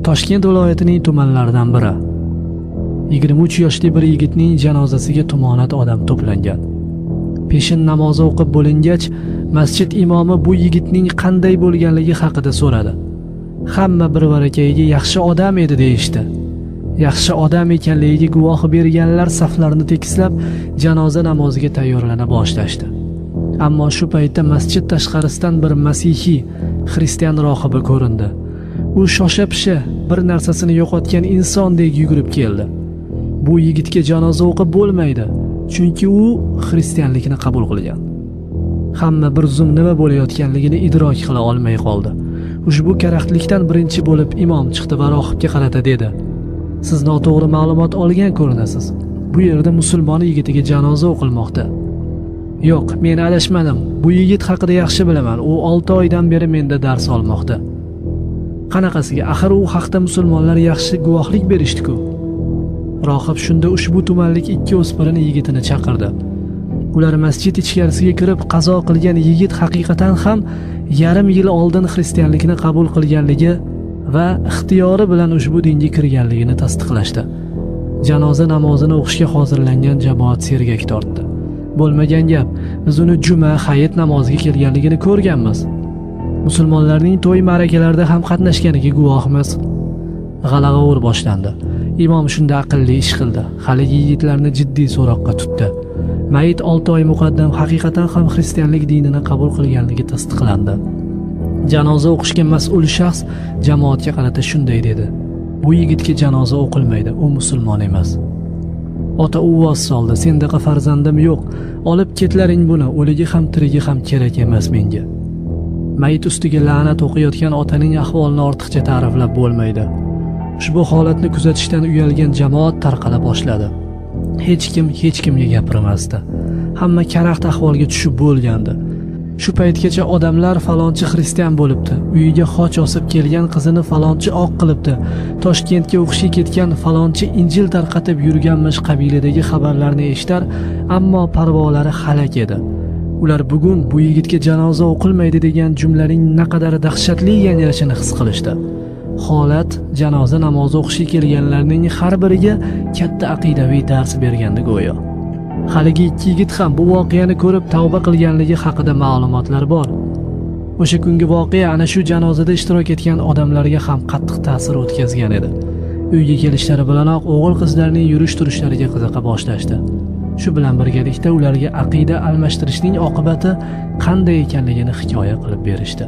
Toshkent viloyatining tumanlaridan biri. 23 yoshli bir yigitning janozasiga tumonat odam to'plangan. Peshin namozi o'qib bo'lingach, masjid imomi bu yigitning qanday bo'lganligi haqida so'radi. Hamma bir-birakayiga yaxshi odam edi deyishdi. Yaxshi odam ekanligiga guvoh berganlar saflarni tekislab, janoza namoziga tayyorlana boshlashdi. Ammo shu paytda masjid tashqarisidan bir masihiy xristian rohibi ko'rindi. U shosha-pisha bir narsasini yo'qotgan insondek yugurib keldi. Bu yigitga janoza o'qib bo'lmaydi, chunki u xristianlikni qabul qilgan. Hamma bir zum nima bo'layotganligini idrok qila olmay qoldi. Ushbu karaxtlikdan birinchi bo'lib imom chiqdi va rohibga qarata dedi: "Siz noto'g'ri ma'lumot olgan ko'rinasiz. Bu yerda musulmon yigitiga janoza o'qilmoqda." "Yo'q, men adashmadim. Bu yigit haqida yaxshi bilaman. U 6 oydan beri menda dars olmoqda." "Qanaqasiga? Axir u haqda musulmonlar yaxshi guvohlik berishdi-ku." Rohib shunda ushbu tumanlik ikki o'spirin yigitini chaqirdi. Ular masjid ichkarisiga kirib, qazo qilgan yigit haqiqatan ham yarim yil oldin xristianlikni qabul qilganligi va ixtiyori bilan ushbu dinga kirganligini tasdiqlashdi. Janoza namozini o'qishga hozirlangan jamoat sergak tortdi. "Bo'lmagan gap, biz uni juma, hayit namoziga kelganligini ko'rganmiz. Musulmonlarning to'y ma'rakalarida ham qatnashganiga guvohmiz." G'alag'ovur boshlandi. Imom shunda aqlli ish qildi. Hali yigitlarni jiddiy so'roqqa tutdi. Mayit 6 oy muqaddam haqiqatan ham xristianlik dinini qabul qilganligi tasdiqlandi. Janoza o'qishga mas'ul shaxs jamoatga qarata shunday dedi: "Bu yigitga janoza o'qilmaydi, u musulmon emas." Ota uvoz soldi: "Sendaqa farzandim yo'q. Olib ketlaring buni, o'ligi ham tirigi ham kerak emas menga." Mayit ustiga la'nat o'qiyotgan otaning ahvolini ortiqcha ta'riflab bo'lmaydi. Ushbu holatni kuzatishdan uyalgan jamoat tarqala boshladi. Hech kimga gapirmasdi. Hamma karaxt ahvolga tushib bo'lgandi. Shu paytgacha odamlar falonchi xristian bo'libdi, uyiga xoch osib kelgan qizini falonchi oq qilibdi, Toshkentga o'qishga ketgan falonchi Injil tarqatib yurganmish qabilidagi xabarlarni eshitar, ammo parvolari halak edi. Ular bugun bu yigitga janoza o'qilmaydi degan jumlaning naqadar dahshatli yangrashini his qilishdi. Holat janoza namozi o'qishga kelganlarning har biriga katta aqidaviy dars bergandi go'yo. Haligi ikki yigit ham bu voqeani ko'rib tavba qilganligi haqida ma'lumotlar bor. O'sha kungi voqea ana shu janozada ishtirok etgan odamlarga ham qattiq ta'sir o'tkazgan edi. Uyga kelishlari bilanoq o'g'il-qizlarning yurish-turishlariga qiziqa boshlashdi. Shu bilan birgalikda ularga aqida almashtirishning oqibati qanday ekanligini hikoya qilib berishdi.